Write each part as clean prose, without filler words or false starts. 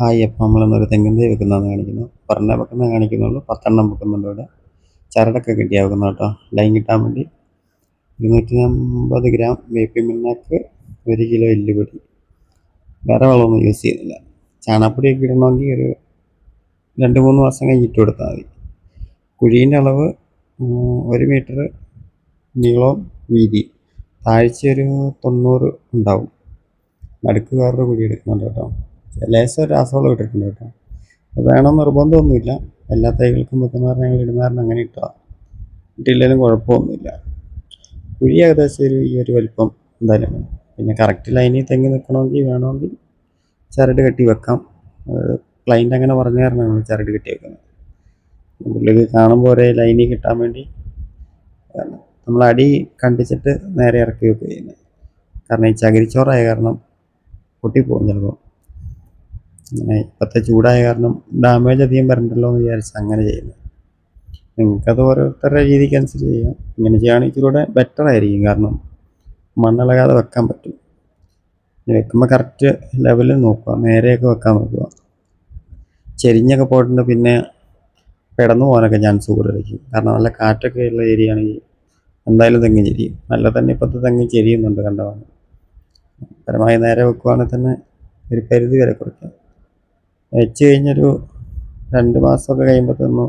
Hi, അപ്പം നമ്മളിന്നൊരു തെങ്ങിൻ തൈ വെക്കുന്നതാണ് കാണിക്കുന്നത്. ഒരെണ്ണം വെക്കുന്നത് കാണിക്കുന്നുള്ളൂ, 10 വെക്കുന്നുണ്ട് ഇവിടെ. ചരടൊക്കെ കിട്ടിയാൽ വെക്കുന്നത് കേട്ടോ, ലൈൻ കിട്ടാൻ വേണ്ടി. 250 ഗ്രാം വേപ്പിൻ പിണ്ണാക്ക്, 1 കിലോ എല്ലുപൊടി. വേറെ വളമൊന്നും യൂസ് ചെയ്യുന്നില്ല. ചാണകപ്പൊടിയൊക്കെ ഇടണമെങ്കിൽ ഒരു 2-3 മാസം കഴിഞ്ഞിട്ട് കൊടുത്താൽ മതി. കുഴീൻ്റെ അളവ് 1 മീറ്റർ നീളവും വീതി, താഴ്ച ഒരു 90 ഉണ്ടാവും. നടുക്ക് വേറൊരു കുഴി എടുക്കുന്നുണ്ട് കേട്ടോ. ലേശം രാസവളം ഇട്ടിട്ടുണ്ട് കേട്ടോ. വേണം നിർബന്ധമൊന്നുമില്ല. എല്ലാ തൈകൾക്കും വെക്കുന്ന പറഞ്ഞാൽ ഞങ്ങൾ ഇടുന്ന കാരണം അങ്ങനെ ഇട്ടില്ലെങ്കിലും കുഴപ്പമൊന്നുമില്ല. കുഴി ഏകദേശം ഈ ഒരു വലിപ്പം എന്തായാലും വേണം. പിന്നെ കറക്റ്റ് ലൈനിൽ തെങ്ങ് നിൽക്കണമെങ്കിൽ വേണമെങ്കിൽ ചരട് കെട്ടി വെക്കാം. ക്ലൈൻറ്റ് അങ്ങനെ പറഞ്ഞ കാരണം നമ്മൾ ചരട് കെട്ടി വെക്കുന്നത്. ഉള്ളിൽ കാണുമ്പോൾ ഒരേ ലൈനിൽ കിട്ടാൻ വേണ്ടി നമ്മൾ അടി കണ്ടിച്ചിട്ട് നേരെ ഇറക്കി വെക്കുക ചെയ്യുന്നത്. കാരണം ഈ ചകിരിച്ചോറായ കാരണം പൊട്ടിപ്പോകും ചിലപ്പോൾ. അങ്ങനെ ഇപ്പോഴത്തെ ചൂടായ കാരണം ഡാമേജ് അധികം വരണ്ടല്ലോ എന്ന് വിചാരിച്ച് അങ്ങനെ ചെയ്യുന്നത്. നിങ്ങൾക്കത് ഓരോരുത്തരുടെ രീതിക്ക് അനുസരിച്ച് ചെയ്യാം. ഇങ്ങനെ ചെയ്യുകയാണെങ്കിൽ ഇച്ചിലൂടെ ബെറ്റർ ആയിരിക്കും. കാരണം മണ്ണിളകാതെ വെക്കാൻ പറ്റും. വെക്കുമ്പോൾ കറക്റ്റ് ലെവലിൽ നോക്കുക, നേരെയൊക്കെ വെക്കാൻ നോക്കുക. ചെരിഞ്ഞൊക്കെ പോയിട്ടുണ്ട് പിന്നെ കിടന്നു പോകാനൊക്കെ ചാൻസ് കൂടുതലായിരിക്കും. കാരണം നല്ല കാറ്റൊക്കെ ഉള്ള ഏരിയ ആണെങ്കിൽ എന്തായാലും തെങ്ങ് ചെരിയും. നല്ല തന്നെ ഇപ്പോഴത്തെ തെങ്ങ് ചെരിയുന്നുണ്ട് കണ്ടതാണ്. പരമായി നേരെ വെക്കുവാണെങ്കിൽ തന്നെ ഒരു പരിധി വരെ കുറയ്ക്കാം. വെച്ച് കഴിഞ്ഞൊരു 2 മാസമൊക്കെ കഴിയുമ്പോഴത്തേന്നും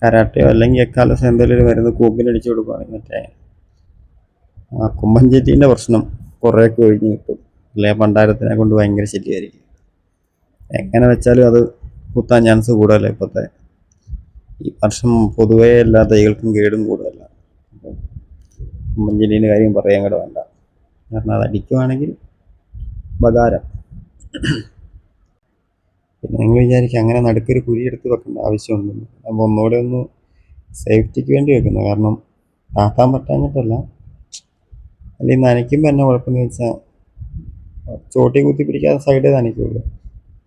കരാട്ടയോ അല്ലെങ്കിൽ എക്കാലസം എന്തെങ്കിലും ഒരു മരുന്ന് കൂമ്പിനടിച്ച് കൊടുക്കുകയാണെങ്കിൽ മറ്റേ കുമ്പൻചെറ്റീൻ്റെ പ്രശ്നം കുറേയൊക്കെ ഒഴിഞ്ഞ് കിട്ടും. അല്ലെ പണ്ടാരത്തിനെ കൊണ്ട് ഭയങ്കര ശല്യമായിരിക്കും. എങ്ങനെ വെച്ചാലും അത് കുത്താൻ ചാൻസ് കൂടുതലല്ല ഇപ്പോഴത്തെ. ഈ വർഷം പൊതുവേ എല്ലാ തൈകൾക്കും കേടും കൂടുതലല്ല. കുമ്പൻചെറ്റീൻ്റെ കാര്യം പറയാൻ കൂടെ വേണ്ട. കാരണം അത് അടിക്കുവാണെങ്കിൽ ഉപകാരം. പിന്നെ നിങ്ങൾ വിചാരിക്കും അങ്ങനെ നടുക്കൊരു കുഴി എടുത്ത് വെക്കേണ്ട ആവശ്യമുണ്ടെന്ന്. അപ്പോൾ ഒന്നുകൂടെ ഒന്ന് സേഫ്റ്റിക്ക് വേണ്ടി വെക്കുന്നത്. കാരണം താത്താൻ പറ്റാഞ്ഞിട്ടല്ല, അല്ലെങ്കിൽ നനയ്ക്കുമ്പോൾ തന്നെ കുഴപ്പമെന്ന് വെച്ചാൽ ചോട്ടി കുത്തി പിടിക്കാതെ സൈഡേ നനയ്ക്കുള്ളൂ.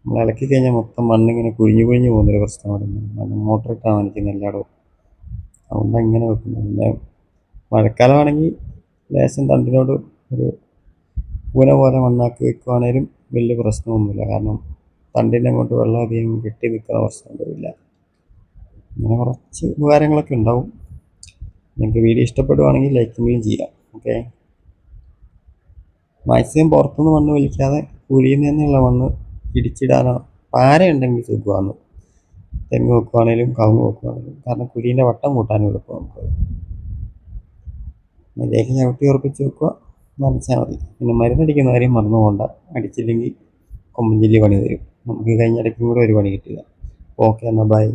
നമ്മൾ ഇളക്കി കഴിഞ്ഞാൽ മൊത്തം മണ്ണിങ്ങനെ കുഴിഞ്ഞു പോകുന്നൊരു പ്രശ്നം വരുന്നത്. മോട്ടറിട്ടാണ് നനയ്ക്കുന്നത് എല്ലായിടവും. അതുകൊണ്ട് ഇങ്ങനെ വെക്കുന്നത്. പിന്നെ മഴക്കാലമാണെങ്കിൽ ലേശം തണ്ടിനോട് ഒരു കൂന പോലെ മണ്ണാക്കി വെക്കുവാണേലും വലിയ പ്രശ്നമൊന്നുമില്ല. കാരണം തണ്ടിൻ്റെ അങ്ങോട്ട് വെള്ളം അധികം കെട്ടി നിൽക്കുന്ന പ്രശ്നമൊന്നുമില്ല. അങ്ങനെ കുറച്ച് ഉപകാരങ്ങളൊക്കെ ഉണ്ടാവും. നിങ്ങൾക്ക് വീഡിയോ ഇഷ്ടപ്പെടുവാണെങ്കിൽ ലൈക്കെങ്കിലും ചെയ്യാം. ഓക്കെ. മാക്സിമം പുറത്തുനിന്ന് മണ്ണ് വലിക്കാതെ കുഴിയിൽ നിന്നുള്ള മണ്ണ് ഇടിച്ചിടാനോ പാരയുണ്ടെങ്കിൽ സുഖമാണ്. തെങ്ങ് വെക്കുവാണേലും കവുങ്ങ് വെക്കുവാണേലും. കാരണം കുഴീൻ്റെ വട്ടം കൂട്ടാനും എളുപ്പം നമുക്ക്. ഇതിലേക്ക് ചവിട്ടി ഉറപ്പിച്ച് വെക്കുക, നനച്ചാൽ മതി. പിന്നെ മരുന്നടിക്കുന്ന കാര്യം മറന്നു പോകണ്ട. അടിച്ചില്ലെങ്കിൽ കൊമ്പൻ ചില്ലി പണി തരും. നമുക്ക് കഴിഞ്ഞ ഇടയ്ക്കും കൂടെ ഒരു പണി കിട്ടില്ല. ഓക്കെ എന്നാൽ ബൈ.